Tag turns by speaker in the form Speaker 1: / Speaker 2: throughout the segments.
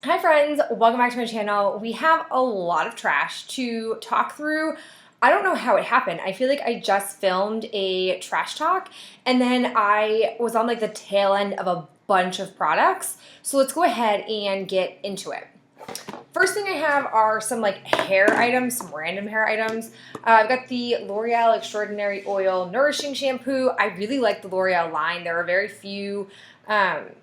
Speaker 1: Hi friends, welcome back to my channel. We have a lot of trash to talk through. I don't know how it happened. I feel like I just filmed a trash talk and then I was on like the tail end of a bunch of products. So let's go ahead and get into it. First thing I have are some like hair items, some random hair items. I've got the L'Oreal Extraordinary Oil Nourishing Shampoo. I really like the L'Oreal line. There are very few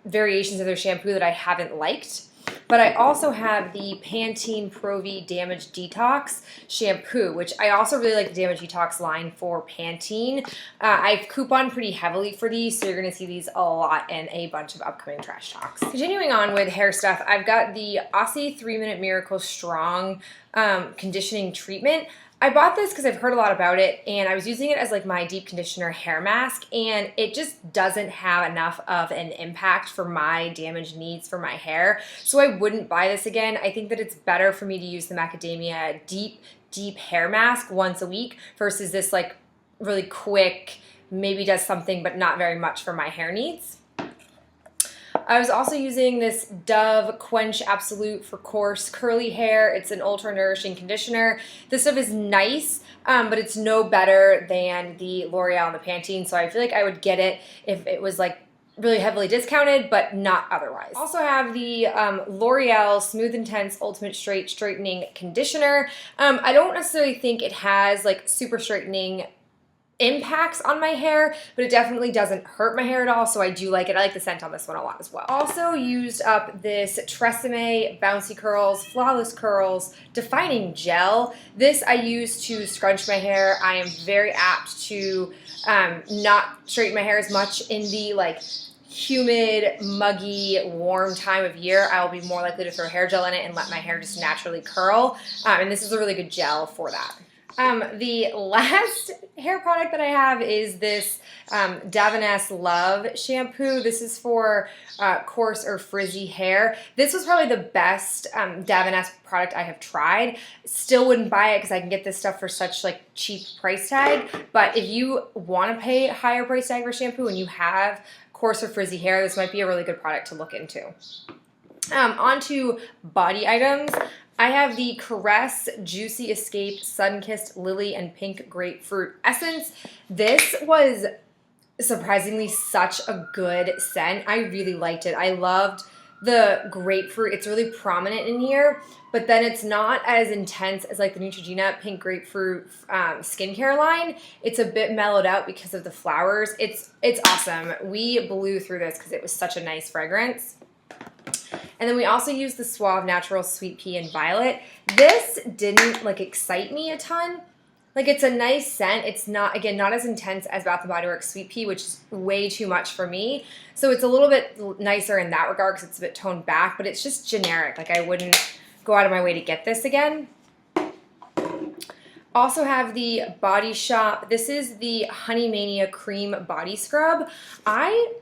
Speaker 1: variations of their shampoo that I haven't liked. But I also have the Pantene Pro-V Damage Detox shampoo, which I also really like the Damage Detox line for Pantene. I've couponed pretty heavily for these, so you're going to see these a lot in a bunch of upcoming trash talks. Continuing on with hair stuff, I've got the Aussie 3-Minute Miracle Strong Conditioning Treatment. I bought this because I've heard a lot about it, and I was using it as like my deep conditioner hair mask, and it just doesn't have enough of an impact for my damage needs for my hair, so I wouldn't buy this again. I think that it's better for me to use the Macadamia deep hair mask once a week versus this like really quick, maybe does something but not very much for my hair needs. I was also using this Dove Quench Absolute for coarse curly hair. It's an ultra nourishing conditioner. This stuff is nice, but it's no better than the L'Oreal and the Pantene, so I feel like I would get it if it was like really heavily discounted, but not otherwise. Also have the L'Oreal Smooth Intense Ultimate Straightening Conditioner. I don't necessarily think it has like super straightening impacts on my hair, but it definitely doesn't hurt my hair at all, so I do like it. I like the scent on this one a lot as well. Also used up this Tresemme Bouncy Curls Flawless Curls Defining Gel. This I use to scrunch my hair. I am very apt to not straighten my hair as much in the like humid, muggy, warm time of year. I will be more likely to throw hair gel in it and let my hair just naturally curl, and this is a really good gel for that. The last hair product that I have is this Davines Love shampoo. This is for coarse or frizzy hair. This was probably the best Davines product I have tried. Still wouldn't buy it because I can get this stuff for such like cheap price tag. But if you want to pay a higher price tag for shampoo and you have coarse or frizzy hair, this might be a really good product to look into. On to body items. I have the Caress Juicy Escape Sun-Kissed Lily and Pink Grapefruit Essence. This was surprisingly such a good scent. I really liked it. I loved the grapefruit. It's really prominent in here, but then it's not as intense as like the Neutrogena Pink Grapefruit skincare line. It's a bit mellowed out because of the flowers. It's awesome. We blew through this because it was such a nice fragrance. And then we also used the Suave Natural Sweet Pea and Violet. This didn't like excite me a ton. Like it's a nice scent. It's not, again, not as intense as Bath & Body Works Sweet Pea, which is way too much for me. So it's a little bit nicer in that regard because it's a bit toned back, but it's just generic. Like I wouldn't go out of my way to get this again. Also have the Body Shop. This is the Honey Mania Cream Body Scrub. I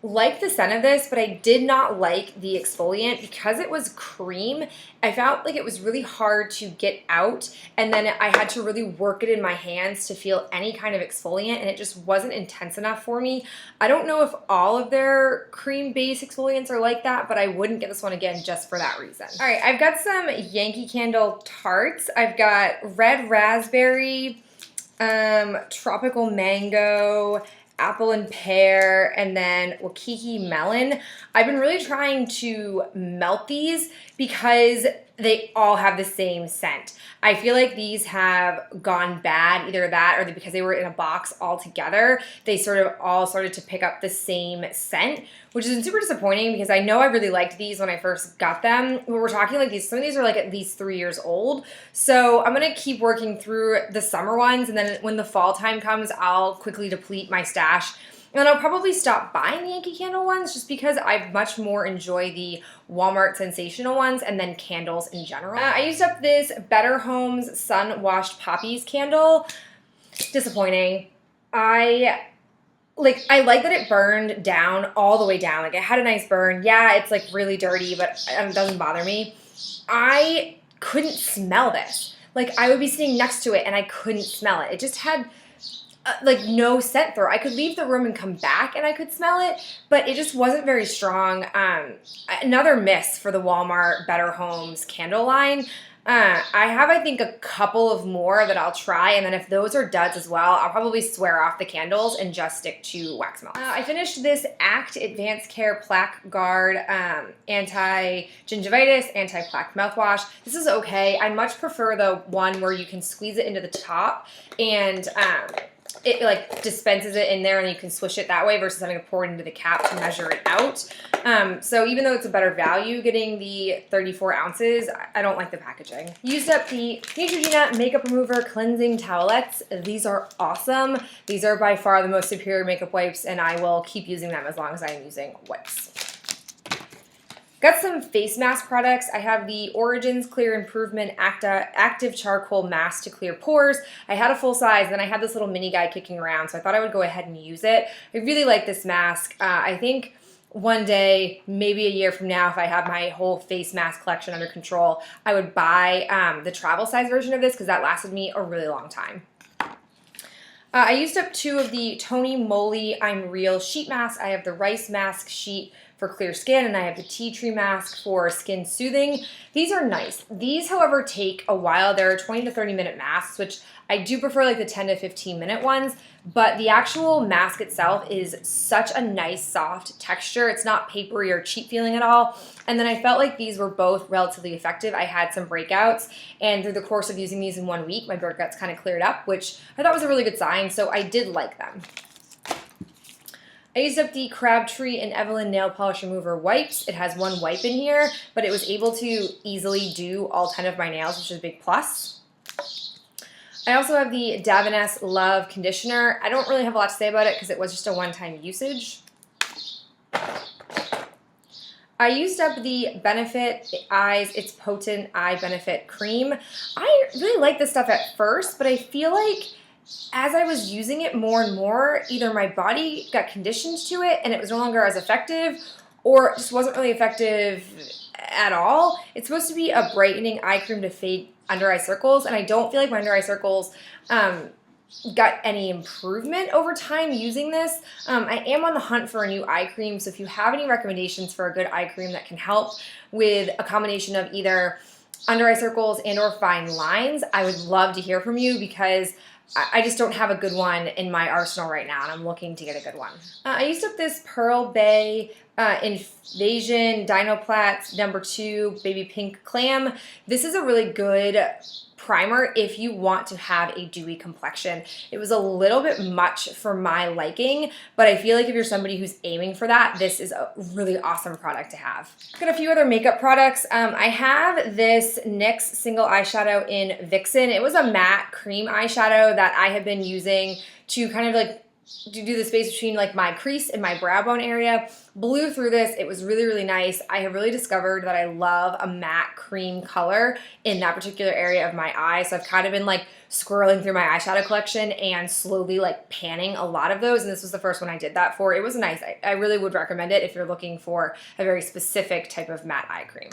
Speaker 1: like the scent of this, but I did not like the exfoliant because it was cream. I felt like it was really hard to get out, and then I had to really work it in my hands to feel any kind of exfoliant, and it just wasn't intense enough for me. I don't know if all of their cream-based exfoliants are like that, but I wouldn't get this one again just for that reason. All right, I've got some Yankee Candle tarts. I've got Red Raspberry, Tropical Mango, Apple and Pear, and then Waikiki Melon. I've been really trying to melt these because they all have the same scent. I feel like these have gone bad, either that or because they were in a box all together, they sort of all started to pick up the same scent, which is super disappointing because I know I really liked these when I first got them. But we're talking like these, some of these are like at least 3 years old. So I'm gonna keep working through the summer ones, and then when the fall time comes, I'll quickly deplete my stash. And I'll probably stop buying the Yankee Candle ones just because I much more enjoy the Walmart Sensational ones and then candles in general. I used up this Better Homes Sun Washed Poppies candle. Disappointing. I like that it burned down all the way down. Like it had a nice burn. Yeah, it's like really dirty, but it doesn't bother me. I couldn't smell this. Like I would be sitting next to it and I couldn't smell it. It just had like no scent throw. I could leave the room and come back and I could smell it, but it just wasn't very strong. Another miss for the Walmart Better Homes candle line. I have, I think, a couple of more that I'll try, and then if those are duds as well, I'll probably swear off the candles and just stick to wax melts. I finished this Act Advanced Care Plaque Guard anti-gingivitis, anti-plaque mouthwash. This is okay. I much prefer the one where you can squeeze it into the top and it like dispenses it in there and you can swish it that way versus having to pour it into the cap to measure it out. So even though it's a better value getting the 34 ounces, I don't like the packaging. Used up the Neutrogena Makeup Remover Cleansing Towelettes. These are awesome. These are by far the most superior makeup wipes, and I will keep using them as long as I am using wipes. Got some face mask products. I have the Origins Clear Improvement Active Charcoal Mask to clear pores. I had a full size, then I had this little mini guy kicking around, so I thought I would go ahead and use it. I really like this mask. I think one day, maybe a year from now, if I have my whole face mask collection under control, I would buy the travel size version of this because that lasted me a really long time. I used up 2 of the Tony Moly I'm Real sheet masks. I have the Rice Mask Sheet for clear skin, and I have the Tea Tree Mask for skin soothing. These are nice. These, however, take a while. They're 20 to 30 minute masks, which I do prefer like the 10 to 15 minute ones, but the actual mask itself is such a nice soft texture. It's not papery or cheap feeling at all. And then I felt like these were both relatively effective. I had some breakouts, and through the course of using these in 1 week, my breakouts kind of cleared up, which I thought was a really good sign, so I did like them. I used up the Crabtree and Evelyn Nail Polish Remover wipes. It has 1 wipe in here, but it was able to easily do all 10 of my nails, which is a big plus. I also have the Davines Love Conditioner. I don't really have a lot to say about it because it was just a one-time usage. I used up the Benefit Eyes It's Potent Eye Benefit Cream. I really liked this stuff at first, but I feel like as I was using it more and more, either my body got conditioned to it and it was no longer as effective, or it just wasn't really effective at all. It's supposed to be a brightening eye cream to fade under eye circles, and I don't feel like my under eye circles got any improvement over time using this. I am on the hunt for a new eye cream, so if you have any recommendations for a good eye cream that can help with a combination of either under eye circles and or fine lines, I would love to hear from you because I just don't have a good one in my arsenal right now, and I'm looking to get a good one. I used up this Pearl Bay Invasion Dinoplatz No. 2 Baby Pink Clam. This is a really good primer if you want to have a dewy complexion. It was a little bit much for my liking, but I feel like if you're somebody who's aiming for that, this is a really awesome product to have. Got a few other makeup products. I have this NYX single eyeshadow in Vixen. It was a matte cream eyeshadow that I have been using to kind of like to do the space between like my crease and my brow bone area. Blew through this. It was really, really nice. I have really discovered that I love a matte cream color in that particular area of my eye. So I've kind of been like scrolling through my eyeshadow collection and slowly like panning a lot of those. And this was the first one I did that for. It was nice. I really would recommend it if you're looking for a very specific type of matte eye cream.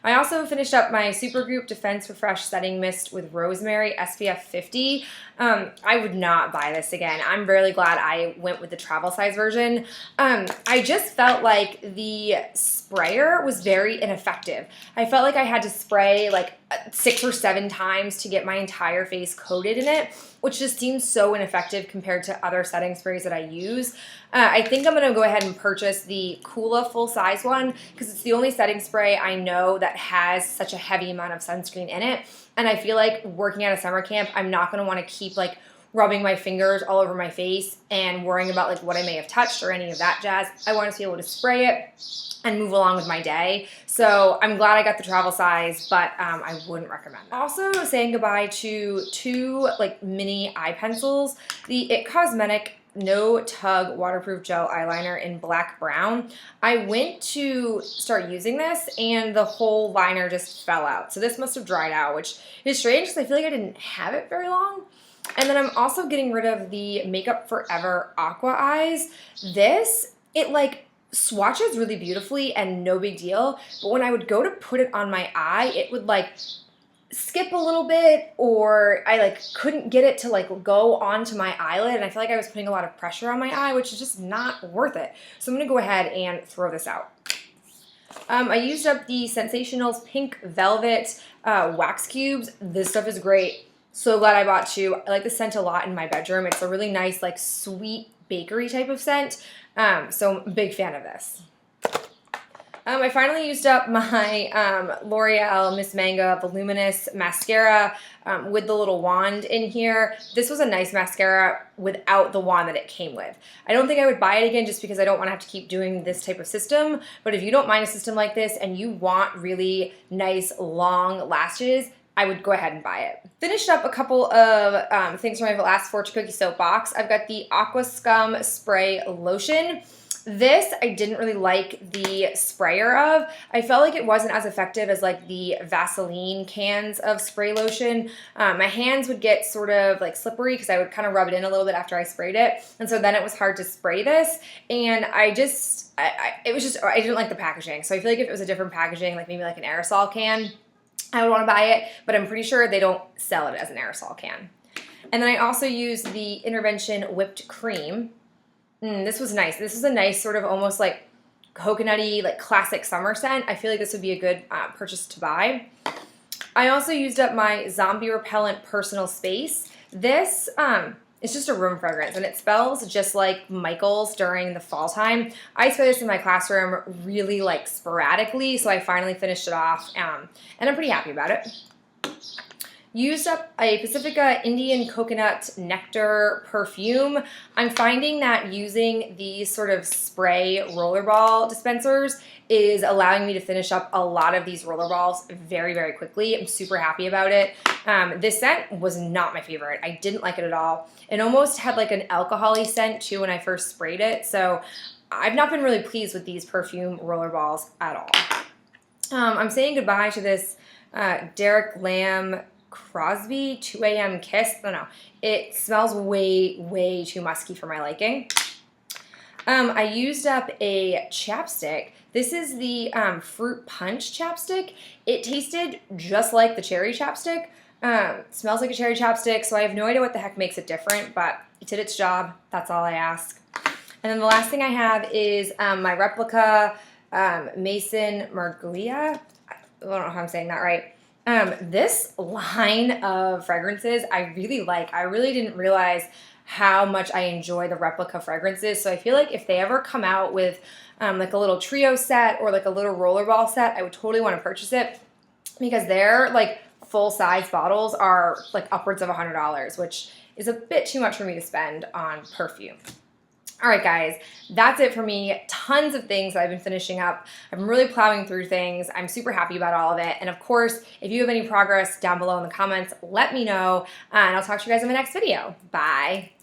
Speaker 1: I also finished up my Supergoop Defense Refresh Setting Mist with Rosemary SPF 50. I would not buy this again. I'm really glad I went with the travel size version. I just felt like the sprayer was very ineffective. I felt like I had to spray like 6 or 7 times to get my entire face coated in it, which just seems so ineffective compared to other setting sprays that I use. I think I'm going to go ahead and purchase the Kula full-size one because it's the only setting spray I know that has such a heavy amount of sunscreen in it. And I feel like working at a summer camp, I'm not going to want to keep like rubbing my fingers all over my face and worrying about like what I may have touched or any of that jazz. I want to be able to spray it and move along with my day. So I'm glad I got the travel size, but I wouldn't recommend it. Also saying goodbye to 2 like mini eye pencils. The It Cosmetic No Tug Waterproof Gel Eyeliner in Black Brown. I went to start using this and the whole liner just fell out. So this must have dried out, which is strange because I feel like I didn't have it very long. And then I'm also getting rid of the Makeup Forever Aqua Eyes. This, it like swatches really beautifully and no big deal, but when I would go to put it on my eye, it would like skip a little bit, or I like couldn't get it to like go onto my eyelid, and I feel like I was putting a lot of pressure on my eye, which is just not worth it. So I'm gonna go ahead and throw this out. I used up the Sensationals Pink Velvet wax cubes. This stuff is great. So glad I bought two. I like the scent a lot in my bedroom. It's a really nice, like, sweet bakery type of scent. So I'm a big fan of this. I finally used up my L'Oreal Miss Manga Voluminous Mascara with the little wand in here. This was a nice mascara without the wand that it came with. I don't think I would buy it again just because I don't want to have to keep doing this type of system. But if you don't mind a system like this and you want really nice long lashes, I would go ahead and buy it. Finished up a couple of things from my last Fortune Cookie Soap box. I've got the Aqua Scum Spray Lotion. This I didn't really like the sprayer of. I felt like it wasn't as effective as like the Vaseline cans of spray lotion. My hands would get sort of like slippery because I would kind of rub it in a little bit after I sprayed it. And so then it was hard to spray this. And I didn't like the packaging. So I feel like if it was a different packaging, like maybe like an aerosol can, I would want to buy it. But I'm pretty sure they don't sell it as an aerosol can. And then I also used the Intervention Whipped Cream. This was nice. This is a nice sort of almost like coconutty, like classic summer scent. I feel like this would be a good purchase to buy. I also used up my Zombie Repellent Personal Space. This is just a room fragrance, and it smells just like Michael's during the fall time. I spray this in my classroom really like sporadically, so I finally finished it off, and I'm pretty happy about it. Used up a Pacifica Indian Coconut Nectar perfume. I'm finding that using these sort of spray rollerball dispensers is allowing me to finish up a lot of these rollerballs very, very quickly. I'm super happy about it. This scent was not my favorite. I didn't like it at all. It almost had like an alcohol-y scent too when I first sprayed it. So I've not been really pleased with these perfume rollerballs at all. I'm saying goodbye to this Derek Lam Crosby 2 a.m. Kiss. I don't know. It smells way, way too musky for my liking. I used up a chapstick. This is the Fruit Punch chapstick. It tasted just like the cherry chapstick. Smells like a cherry chapstick, so I have no idea what the heck makes it different, but it did its job. That's all I ask. And then the last thing I have is my replica Mason Marglia. I don't know how I'm saying that right. This line of fragrances I really like. I really didn't realize how much I enjoy the replica fragrances. So I feel like if they ever come out with like a little trio set or like a little rollerball set, I would totally want to purchase it because their like full-size bottles are like upwards of $100, which is a bit too much for me to spend on perfume. All right, guys, that's it for me. Tons of things that I've been finishing up. I'm really plowing through things. I'm super happy about all of it. And of course, if you have any progress down below in the comments, let me know. And I'll talk to you guys in the next video. Bye.